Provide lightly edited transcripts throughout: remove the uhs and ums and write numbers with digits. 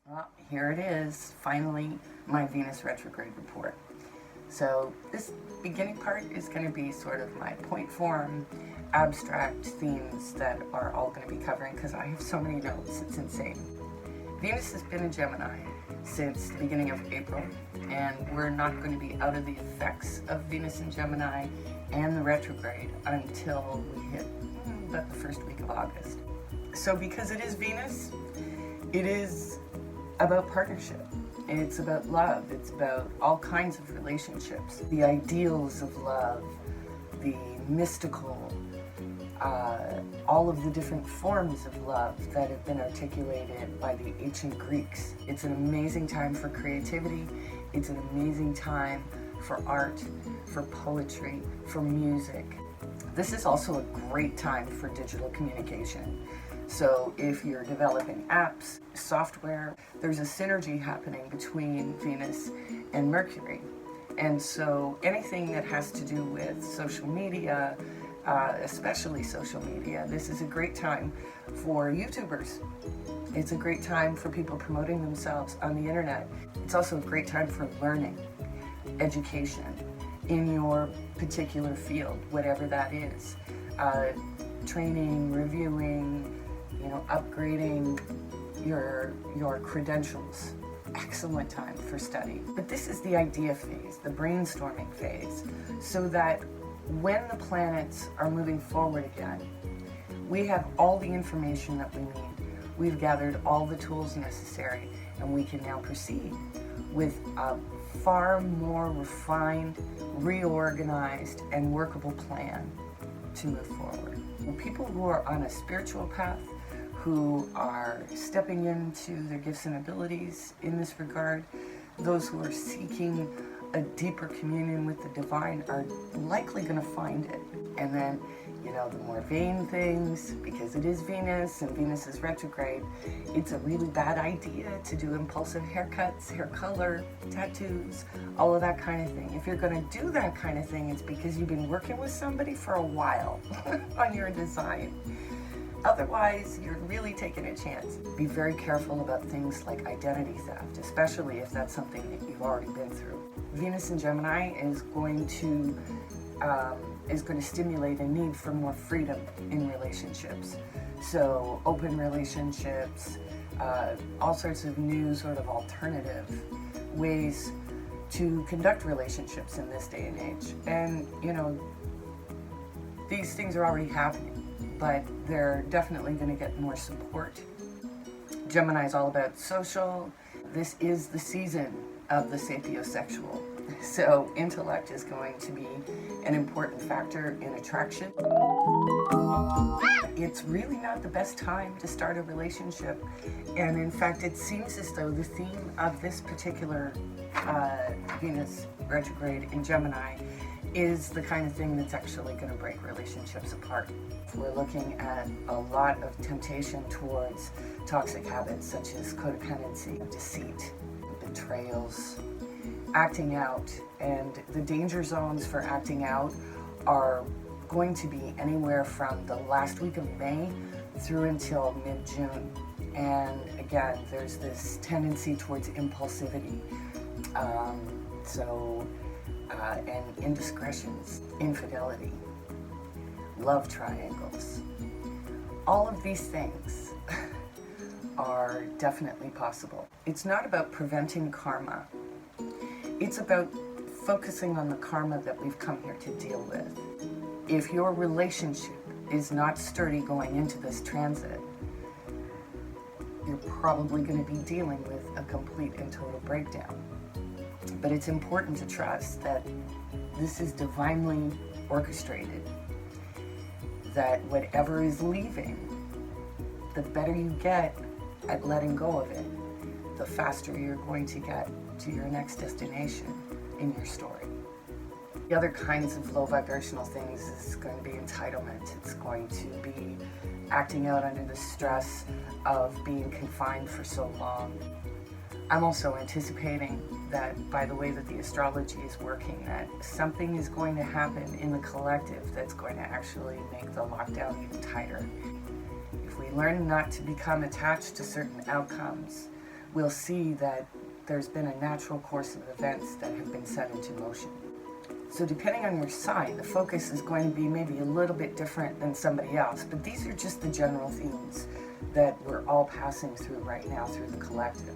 Well, here it is, finally, my Venus retrograde report. So this beginning part is going to be sort of my point form, abstract themes that are all going to be covering because I have so many notes, it's insane. Venus has been in Gemini since the beginning of April, and we're not going to be out of the effects of Venus in Gemini and the retrograde until we hit about the first week of August. So because it is Venus, it is about partnership. It's about love. It's about all kinds of relationships. The ideals of love, the mystical, all of the different forms of love that have been articulated by the ancient Greeks. It's an amazing time for creativity. It's an amazing time for art, for poetry, for music. This is also a great time for digital communication. So if you're developing apps, software, there's a synergy happening between Venus and Mercury. And so anything that has to do with social media, especially social media, this is a great time for YouTubers. It's a great time for people promoting themselves on the internet. It's also a great time for learning, education in your particular field, whatever that is. Training, reviewing, upgrading your credentials. Excellent time for study. But this is the idea phase, the brainstorming phase, so that when the planets are moving forward again, we have all the information that we need. We've gathered all the tools necessary, and we can now proceed with a far more refined, reorganized, and workable plan to move forward. People who are on a spiritual path, who are stepping into their gifts and abilities in this regard, those who are seeking a deeper communion with the divine are likely going to find it. And then, the more vain things, because it is Venus and Venus is retrograde, it's a really bad idea to do impulsive haircuts, hair color, tattoos, all of that kind of thing. If you're going to do that kind of thing, it's because you've been working with somebody for a while on your design. Otherwise, you're really taking a chance. Be very careful about things like identity theft, especially if that's something that you've already been through. Venus in Gemini is going to stimulate a need for more freedom in relationships. So open relationships, all sorts of new sort of alternative ways to conduct relationships in this day and age. And, these things are already happening, but they're definitely going to get more support. Gemini is all about social. This is the season of the sapiosexual. So intellect is going to be an important factor in attraction. It's really not the best time to start a relationship. And in fact, it seems as though the theme of this particular Venus retrograde in Gemini is the kind of thing that's actually going to break relationships apart. We're looking at a lot of temptation towards toxic habits such as codependency, deceit, betrayals, acting out, and the danger zones for acting out are going to be anywhere from the last week of May through until mid-June. And again, there's this tendency towards impulsivity. And indiscretions, infidelity, love triangles. All of these things are definitely possible. It's not about preventing karma. It's about focusing on the karma that we've come here to deal with. If your relationship is not sturdy going into this transit, you're probably going to be dealing with a complete and total breakdown. But it's important to trust that this is divinely orchestrated, that whatever is leaving, the better you get at letting go of it, the faster you're going to get to your next destination in your story. The other kinds of low vibrational things is going to be entitlement. It's going to be acting out under the stress of being confined for so long. I'm also anticipating that by the way that the astrology is working, that something is going to happen in the collective that's going to actually make the lockdown even tighter. If we learn not to become attached to certain outcomes, we'll see that there's been a natural course of events that have been set into motion. So depending on your sign, the focus is going to be maybe a little bit different than somebody else, but these are just the general themes that we're all passing through right now through the collective.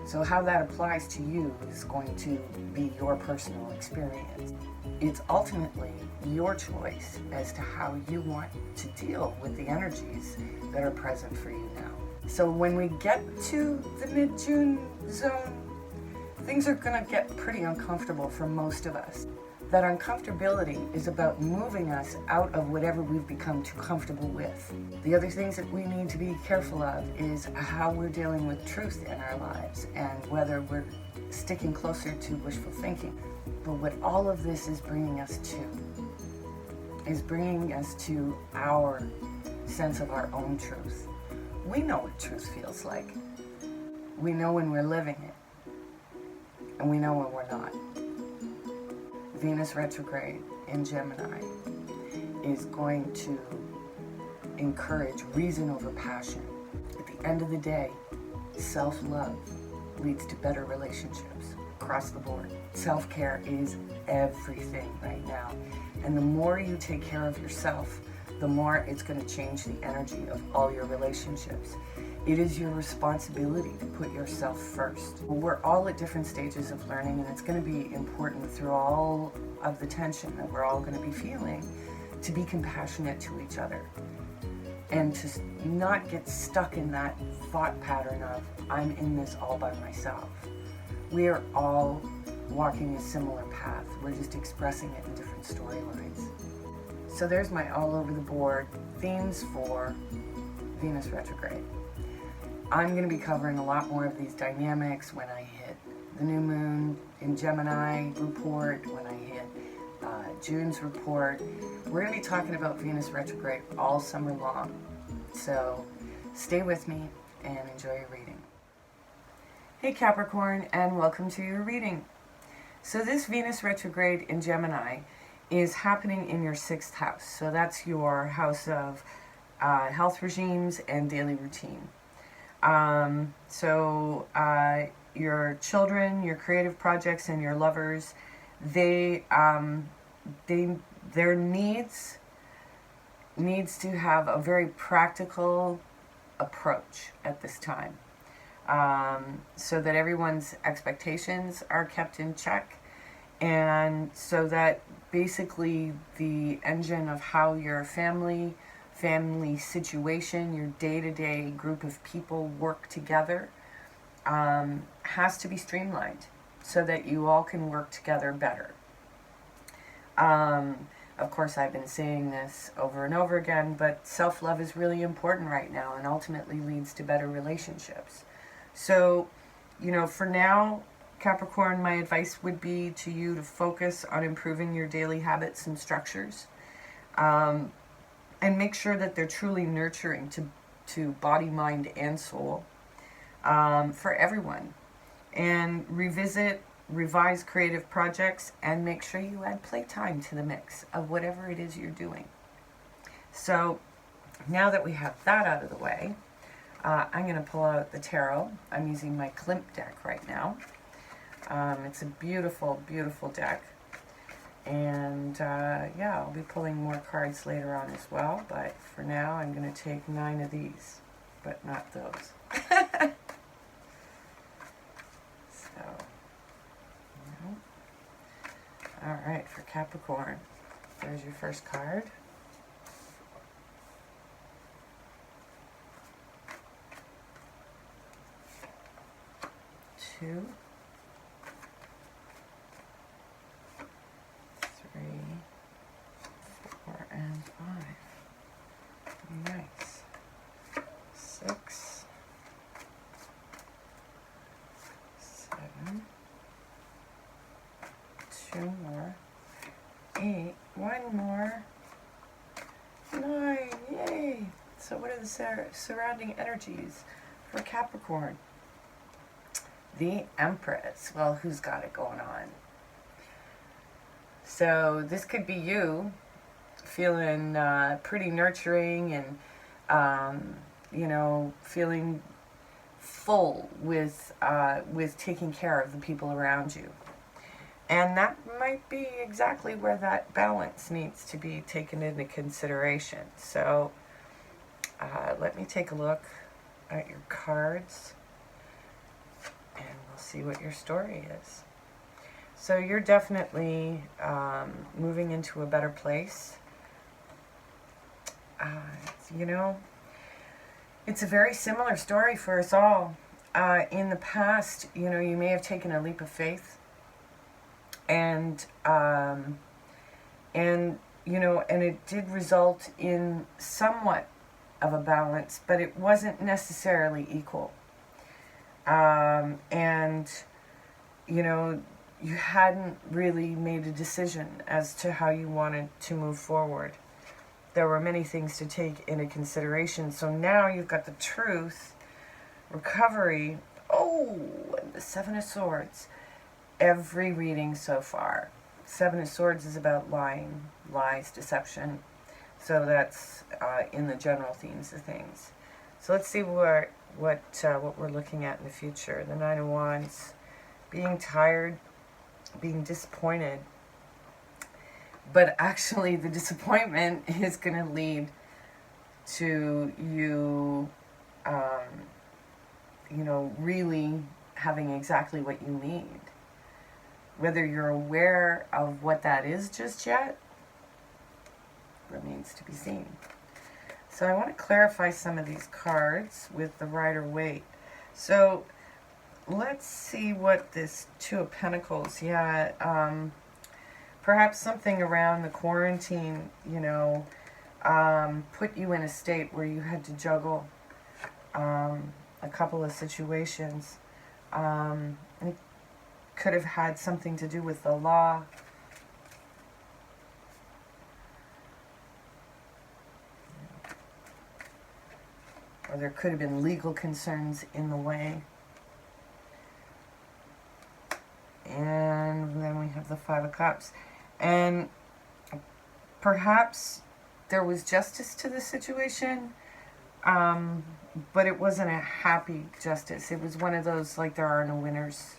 So how that applies to you is going to be your personal experience. It's ultimately your choice as to how you want to deal with the energies that are present for you now. So when we get to the mid-June zone, things are going to get pretty uncomfortable for most of us. That uncomfortability is about moving us out of whatever we've become too comfortable with. The other things that we need to be careful of is how we're dealing with truth in our lives and whether we're sticking closer to wishful thinking. But what all of this is bringing us to our sense of our own truth. We know what truth feels like. We know when we're living it, and we know when we're not. Venus retrograde in Gemini is going to encourage reason over passion. At the end of the day, self-love leads to better relationships across the board. Self-care is everything right now. And the more you take care of yourself, the more it's going to change the energy of all your relationships. It is your responsibility to put yourself first. We're all at different stages of learning, and it's going to be important through all of the tension that we're all going to be feeling to be compassionate to each other and to not get stuck in that thought pattern of, I'm in this all by myself. We are all walking a similar path. We're just expressing it in different storylines. So there's my all over the board themes for Venus retrograde. I'm going to be covering a lot more of these dynamics when I hit the new moon in Gemini report, when I hit June's report. We're going to be talking about Venus retrograde all summer long. So stay with me and enjoy your reading. Hey Capricorn, and welcome to your reading. So this Venus retrograde in Gemini is happening in your 6th house. So that's your house of health regimes and daily routine. Your children, your creative projects, and your lovers, their needs to have a very practical approach at this time, so that everyone's expectations are kept in check, and so that basically the engine of how your family situation, your day-to-day group of people work together has to be streamlined so that you all can work together better. Of course, I've been saying this over and over again, but self-love is really important right now and ultimately leads to better relationships. So, for now, Capricorn, my advice would be to you to focus on improving your daily habits and structures. And make sure that they're truly nurturing to body, mind, and soul for everyone. And revise creative projects, and make sure you add playtime to the mix of whatever it is you're doing. So now that we have that out of the way, I'm going to pull out the tarot. I'm using my Klimt deck right now. It's a beautiful, beautiful deck. And I'll be pulling more cards later on as well, but for now I'm going to take 9 of these, but not those. Alright, for Capricorn, there's your first card. Two. 3, 4, and 5. Nice. 6, 7, 2 more, 8, 1 more, 9, yay! So what are the surrounding energies for Capricorn? The Empress. Well, who's got it going on? So this could be you feeling pretty nurturing and, feeling full with taking care of the people around you. And that might be exactly where that balance needs to be taken into consideration. So let me take a look at your cards and we'll see what your story is. So you're definitely moving into a better place. You know, it's a very similar story for us all. In the past, you know, you may have taken a leap of faith, and you know, and it did result in somewhat of a balance, but it wasn't necessarily equal. And you know, you hadn't really made a decision as to how you wanted to move forward. There were many things to take into consideration. So now you've got the truth, recovery, and the Seven of Swords. Every reading so far. Seven of Swords is about lying, lies, deception. So that's in the general themes of things. So let's see what we're looking at in the future. The Nine of Wands, being tired, being disappointed. But actually, the disappointment is going to lead to you, you know, really having exactly what you need. Whether you're aware of what that is just yet remains to be seen. So I want to clarify some of these cards with the Rider-Waite. So let's see what this Two of Pentacles, perhaps something around the quarantine, you know, put you in a state where you had to juggle a couple of situations. It could have had something to do with the law. Or there could have been legal concerns in the way. And then we have the Five of Cups. And perhaps there was justice to the situation, but it wasn't a happy justice. It was one of those, like, there are no winners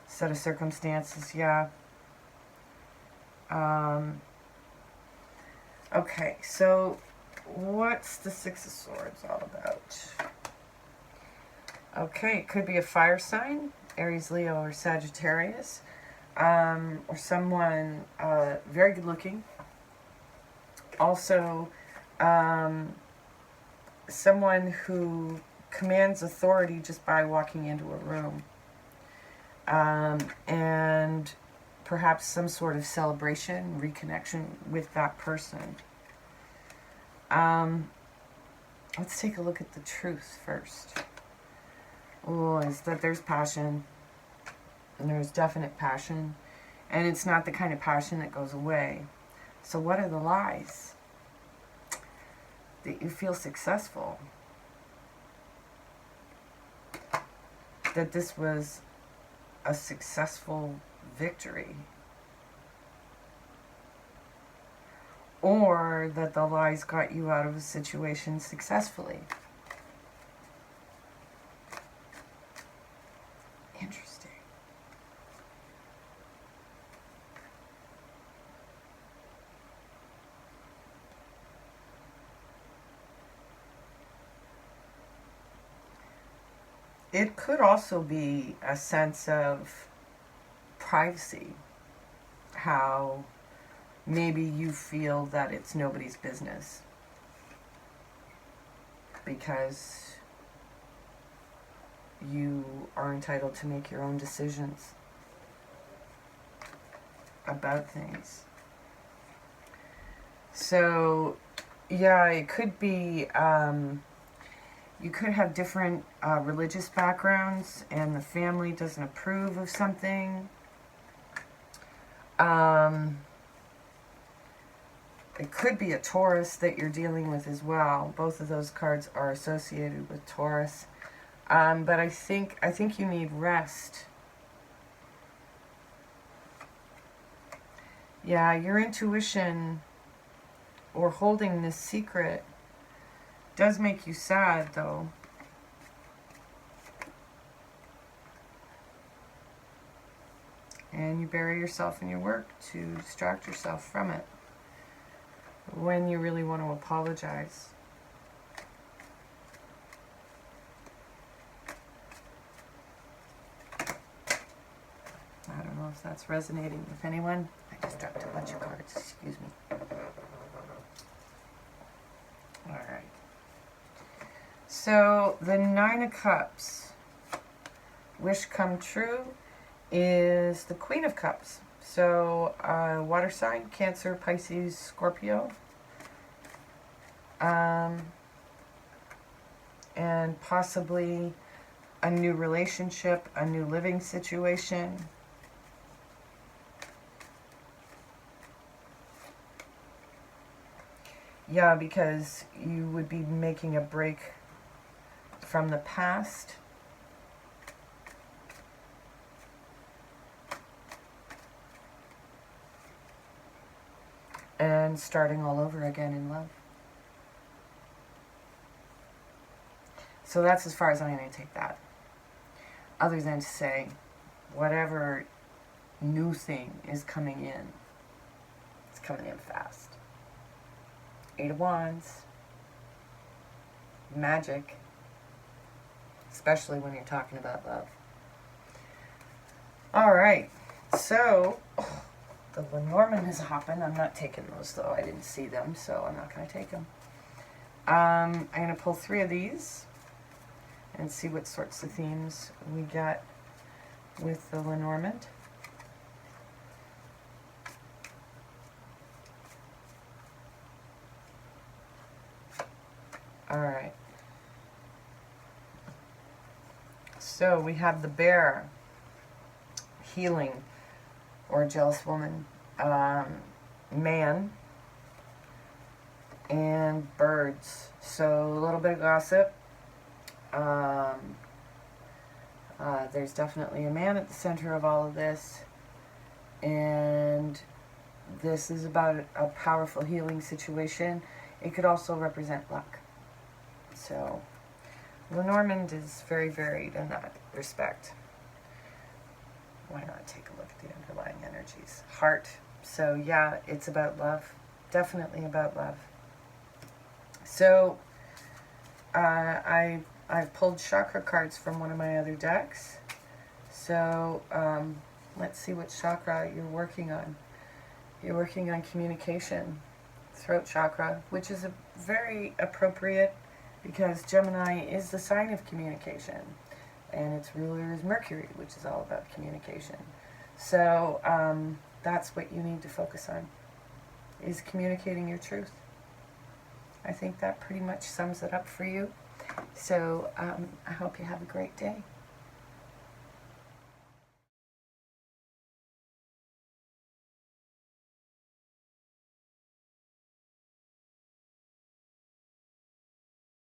set of circumstances, yeah. Okay, so what's the Six of Swords all about? Okay, it could be a fire sign, Aries, Leo, or Sagittarius, or someone very good looking. Also, someone who commands authority just by walking into a room. And perhaps some sort of celebration, reconnection with that person. Let's take a look at the truth first. Oh, is that there's passion. And there's definite passion. And it's not the kind of passion that goes away. So what are the lies? That you feel successful. That this was a successful victory. Or that the lies got you out of a situation successfully. Interesting. It could also be a sense of privacy. How maybe you feel that it's nobody's business because you are entitled to make your own decisions about things. So, yeah, it could be, you could have different religious backgrounds and the family doesn't approve of something. It could be a Taurus that you're dealing with as well. Both of those cards are associated with Taurus. But I think you need rest. Yeah, your intuition or holding this secret does make you sad, though. and you bury yourself in your work to distract yourself from it when you really want to apologize. I don't know if that's resonating with anyone. I just dropped a bunch of cards, excuse me. Alright. So, the Nine of Cups, wish come true, is the Queen of Cups. So, water sign, Cancer, Pisces, Scorpio. And possibly a new relationship, a new living situation. Yeah, because you would be making a break from the past. And starting all over again in love. So that's as far as I'm going to take that. Other than to say, whatever new thing is coming in, it's coming in fast. Eight of Wands. Magic. Especially when you're talking about love. Alright, so the Lenormand is hopping. I'm not taking those though. I didn't see them, so I'm not going to take them. I'm going to pull 3 of these and see what sorts of themes we get with the Lenormand. Alright. So we have the Bear, healing, or jealous woman, man, and birds. So a little bit of gossip. There's definitely a man at the center of all of this, and this is about a powerful healing situation. It could also represent luck. So Lenormand is very varied in that respect. Why not take a look at the underlying energies? Heart. So yeah, it's about love. Definitely about love. So I've pulled chakra cards from one of my other decks. So let's see what chakra you're working on. You're working on communication, throat chakra, which is very appropriate because Gemini is the sign of communication, and its ruler is Mercury, which is all about communication. So that's what you need to focus on, is communicating your truth. I think that pretty much sums it up for you. So I hope you have a great day.